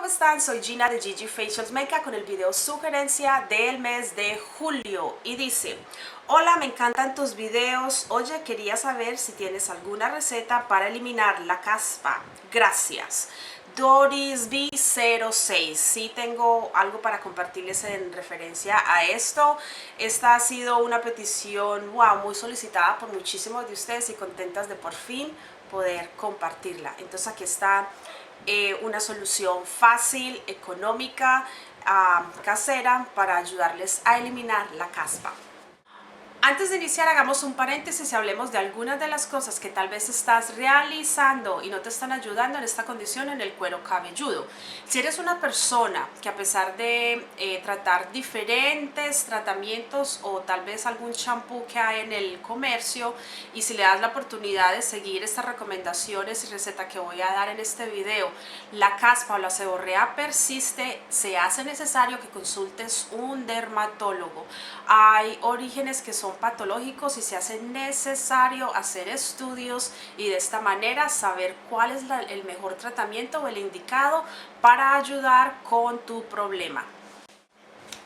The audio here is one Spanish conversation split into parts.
¿cómo están? Soy Gina de Gigi Facials Makeup con el video sugerencia del mes de julio y dice: hola, me encantan tus videos. Oye, quería saber si tienes alguna receta para eliminar la caspa. Gracias. Doris B06, sí tengo algo para compartirles en referencia a esto. Esta ha sido una petición muy solicitada por muchísimos de ustedes y contentas de por fin poder compartirla. Entonces aquí está una solución fácil, económica, casera para ayudarles a eliminar la caspa. Antes de iniciar, hagamos un paréntesis y hablemos de algunas de las cosas que tal vez estás realizando y no te están ayudando en esta condición en el cuero cabelludo. Si eres una persona que, a pesar de tratar diferentes tratamientos o tal vez algún champú que hay en el comercio, y si le das la oportunidad de seguir estas recomendaciones y receta que voy a dar en este video, la caspa o la seborrea persiste, se hace necesario que consultes un dermatólogo. Hay orígenes que son patológicos y se hace necesario hacer estudios y de esta manera saber cuál es el mejor tratamiento o el indicado para ayudar con tu problema.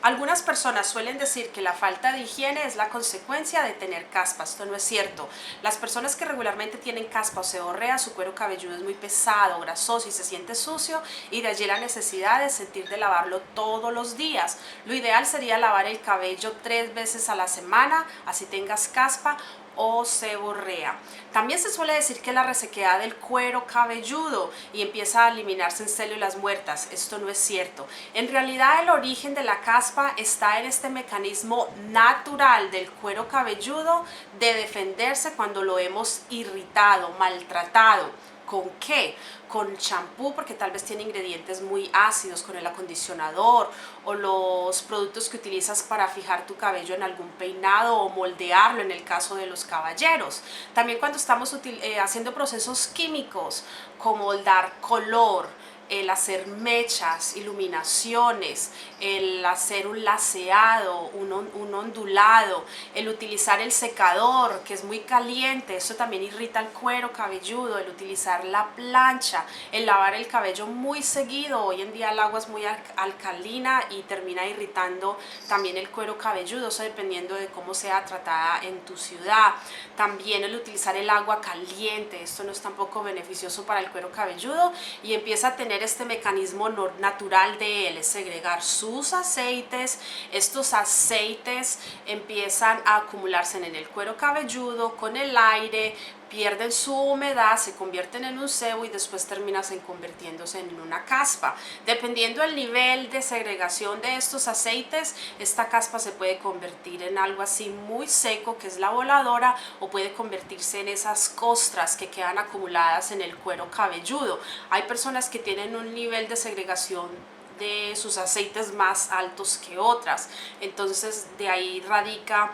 Algunas personas suelen decir que la falta de higiene es la consecuencia de tener caspa. Esto no es cierto. Las personas que regularmente tienen caspa o seborrea, su cuero cabelludo es muy pesado, grasoso y se siente sucio, y de allí la necesidad de sentir de lavarlo todos los días. Lo ideal sería lavar el cabello 3 veces a la semana, así tengas caspa o seborrea. También se suele decir que la resequedad del cuero cabelludo y empieza a eliminarse en células muertas. Esto no es cierto. En realidad, el origen de la caspa está en este mecanismo natural del cuero cabelludo de defenderse cuando lo hemos irritado, maltratado. ¿Con qué? Con champú, porque tal vez tiene ingredientes muy ácidos, con el acondicionador o los productos que utilizas para fijar tu cabello en algún peinado o moldearlo en el caso de los caballeros. También cuando estamos haciendo procesos químicos como el dar color, el hacer mechas, iluminaciones, el hacer un laceado, un ondulado, el utilizar el secador que es muy caliente, eso también irrita el cuero cabelludo, el utilizar la plancha, el lavar el cabello muy seguido. Hoy en día el agua es muy alcalina y termina irritando también el cuero cabelludo, eso dependiendo de cómo sea tratada en tu ciudad. También el utilizar el agua caliente, esto no es tampoco beneficioso para el cuero cabelludo y empieza a tener este mecanismo natural de él, es segregar sus aceites. Estos aceites empiezan a acumularse en el cuero cabelludo con el aire, pierden su humedad, se convierten en un sebo y después terminan convirtiéndose en una caspa. Dependiendo del nivel de segregación de estos aceites, esta caspa se puede convertir en algo así muy seco, que es la voladora, o puede convertirse en esas costras que quedan acumuladas en el cuero cabelludo. Hay personas que tienen un nivel de segregación de sus aceites más altos que otras, entonces de ahí radica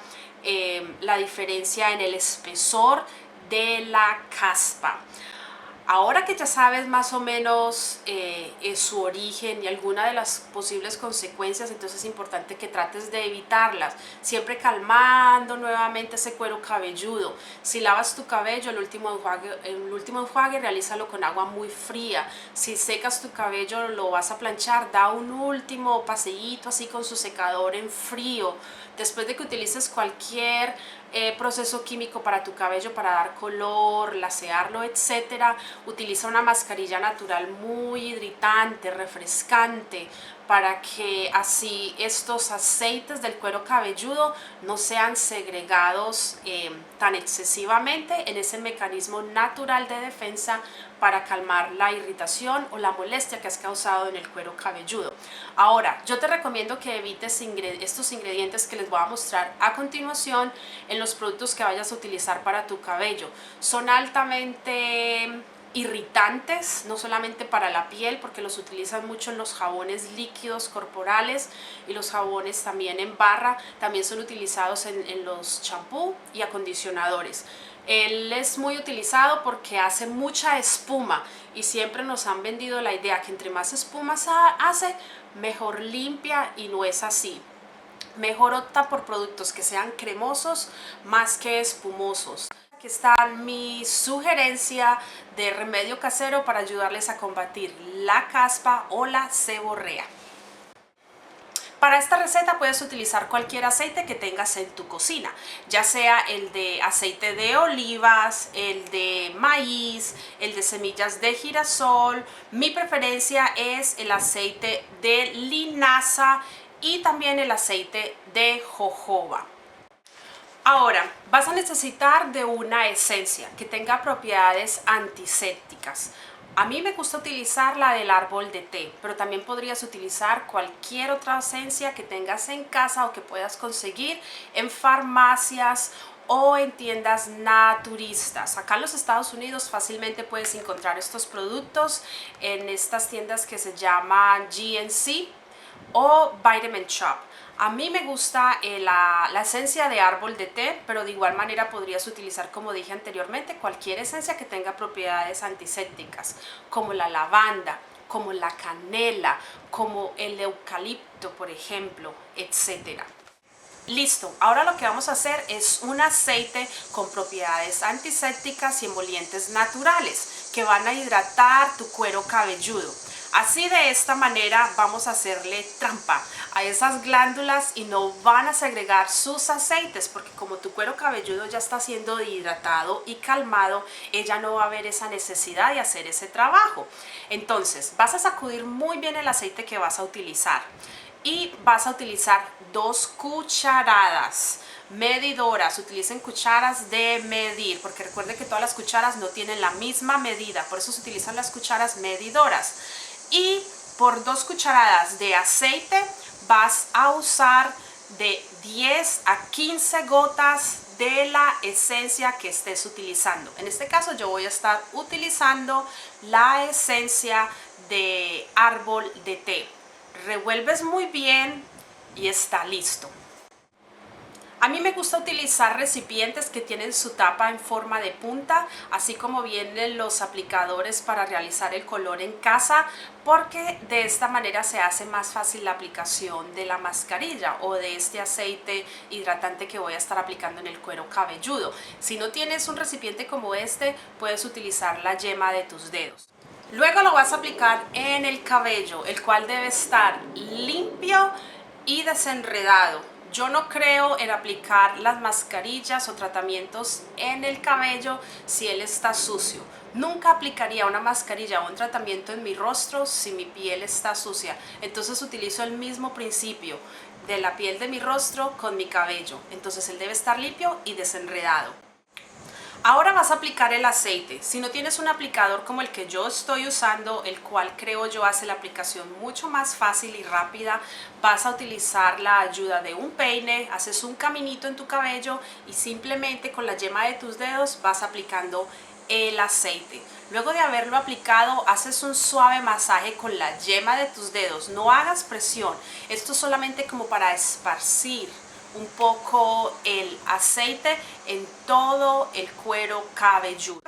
la diferencia en el espesor de la caspa. Ahora que ya sabes más o menos su origen y alguna de las posibles consecuencias, entonces es importante que trates de evitarlas, siempre calmando nuevamente ese cuero cabelludo. Si lavas tu cabello, el último enjuague realízalo con agua muy fría. Si secas tu cabello, lo vas a planchar, da un último paseíto así con su secador en frío. Después de que utilices cualquier proceso químico para tu cabello, para dar color, lacearlo, etcétera, utiliza una mascarilla natural muy hidratante, refrescante, para que así estos aceites del cuero cabelludo no sean segregados tan excesivamente en ese mecanismo natural de defensa para calmar la irritación o la molestia que has causado en el cuero cabelludo. Ahora, yo te recomiendo que evites estos ingredientes que les voy a mostrar a continuación en los productos que vayas a utilizar para tu cabello. Son altamente irritantes, no solamente para la piel, porque los utilizan mucho en los jabones líquidos corporales y los jabones también en barra, también son utilizados en los champú y acondicionadores. Él es muy utilizado porque hace mucha espuma y siempre nos han vendido la idea que entre más espuma hace, mejor limpia, y no es así. Mejor opta por productos que sean cremosos más que espumosos. Aquí está mi sugerencia de remedio casero para ayudarles a combatir la caspa o la seborrea. Para esta receta puedes utilizar cualquier aceite que tengas en tu cocina, ya sea el de aceite de olivas, el de maíz, el de semillas de girasol. Mi preferencia es el aceite de linaza y también el aceite de jojoba. Ahora, vas a necesitar de una esencia que tenga propiedades antisépticas. A mí me gusta utilizar la del árbol de té, pero también podrías utilizar cualquier otra esencia que tengas en casa o que puedas conseguir en farmacias o en tiendas naturistas. Acá en los Estados Unidos fácilmente puedes encontrar estos productos en estas tiendas que se llaman GNC o Vitamin Shop. A mí me gusta la esencia de árbol de té, pero de igual manera podrías utilizar, como dije anteriormente, cualquier esencia que tenga propiedades antisépticas, como la lavanda, como la canela, como el eucalipto, por ejemplo, etcétera. Listo, ahora lo que vamos a hacer es un aceite con propiedades antisépticas y emolientes naturales que van a hidratar tu cuero cabelludo. Así, de esta manera vamos a hacerle trampa a esas glándulas y no van a segregar sus aceites, porque como tu cuero cabelludo ya está siendo hidratado y calmado, ella no va a ver esa necesidad de hacer ese trabajo. Entonces vas a sacudir muy bien el aceite que vas a utilizar y vas a utilizar 2 cucharadas medidoras. Utilicen cucharas de medir, porque recuerden que todas las cucharas no tienen la misma medida, por eso se utilizan las cucharas medidoras. Y por 2 cucharadas de aceite vas a usar de 10 a 15 gotas de la esencia que estés utilizando. En este caso yo voy a estar utilizando la esencia de árbol de té. Revuelves muy bien y está listo. A mí me gusta utilizar recipientes que tienen su tapa en forma de punta, así como vienen los aplicadores para realizar el color en casa, porque de esta manera se hace más fácil la aplicación de la mascarilla o de este aceite hidratante que voy a estar aplicando en el cuero cabelludo. Si no tienes un recipiente como este, puedes utilizar la yema de tus dedos. Luego lo vas a aplicar en el cabello, el cual debe estar limpio y desenredado. Yo no creo en aplicar las mascarillas o tratamientos en el cabello si él está sucio. Nunca aplicaría una mascarilla o un tratamiento en mi rostro si mi piel está sucia. Entonces utilizo el mismo principio de la piel de mi rostro con mi cabello. Entonces él debe estar limpio y desenredado. Ahora vas a aplicar el aceite. Si no tienes un aplicador como el que yo estoy usando, el cual creo yo hace la aplicación mucho más fácil y rápida, vas a utilizar la ayuda de un peine, haces un caminito en tu cabello y simplemente con la yema de tus dedos vas aplicando el aceite. Luego de haberlo aplicado, haces un suave masaje con la yema de tus dedos. No hagas presión, esto es solamente como para esparcir un poco el aceite en todo el cuero cabelludo.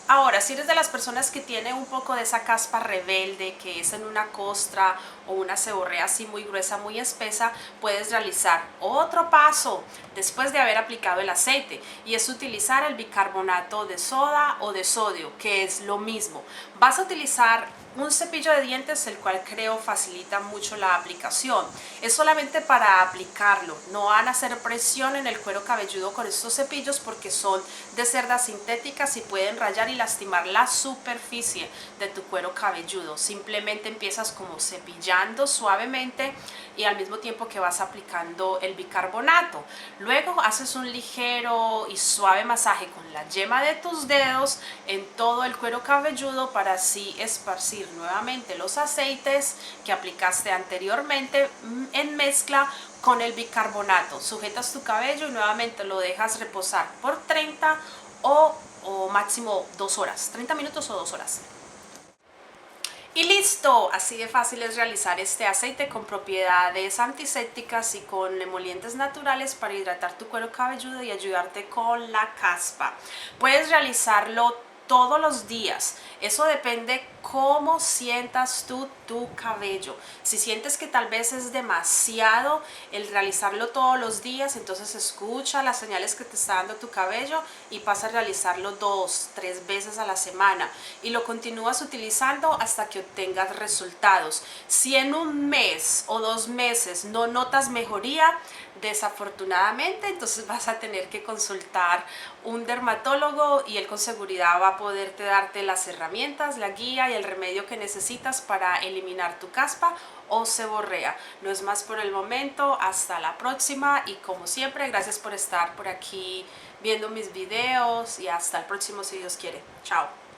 Ahora, si eres de las personas que tiene un poco de esa caspa rebelde, que es en una costra o una seborrea así muy gruesa, muy espesa, puedes realizar otro paso después de haber aplicado el aceite, y es utilizar el bicarbonato de soda o de sodio, que es lo mismo. Vas a utilizar un cepillo de dientes, el cual creo facilita mucho la aplicación. Es solamente para aplicarlo, no van a hacer presión en el cuero cabelludo con estos cepillos porque son de cerdas sintéticas y pueden rayar y lastimar la superficie de tu cuero cabelludo. Simplemente empiezas como cepillando suavemente y al mismo tiempo que vas aplicando el bicarbonato. Luego haces un ligero y suave masaje con la yema de tus dedos en todo el cuero cabelludo para así esparcir nuevamente los aceites que aplicaste anteriormente en mezcla con el bicarbonato. Sujetas tu cabello y nuevamente lo dejas reposar por 30 o máximo 2 horas, 30 minutos o 2 horas. Y listo, así de fácil es realizar este aceite con propiedades antisépticas y con emolientes naturales para hidratar tu cuero cabelludo y ayudarte con la caspa. Puedes realizarlo todos los días, eso depende cómo sientas tú tu cabello. Si sientes que tal vez es demasiado el realizarlo todos los días, entonces escucha las señales que te está dando tu cabello y pasa a realizarlo 2-3 veces a la semana y lo continúas utilizando hasta que obtengas resultados. Si en un mes o 2 meses no notas mejoría, desafortunadamente entonces vas a tener que consultar un dermatólogo y él con seguridad va a poderte darte las herramientas, la guía y el remedio que necesitas para eliminar tu caspa o seborrea. No es más por el momento, hasta la próxima y como siempre gracias por estar por aquí viendo mis videos y hasta el próximo si Dios quiere. Chao.